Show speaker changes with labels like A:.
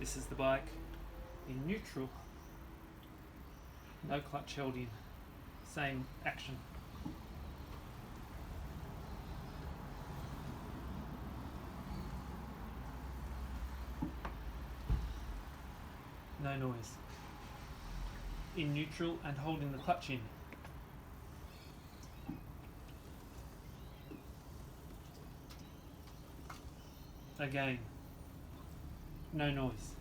A: This is the bike in neutral, no clutch held in, same action. No noise. In neutral and holding the clutch in. Again, no noise.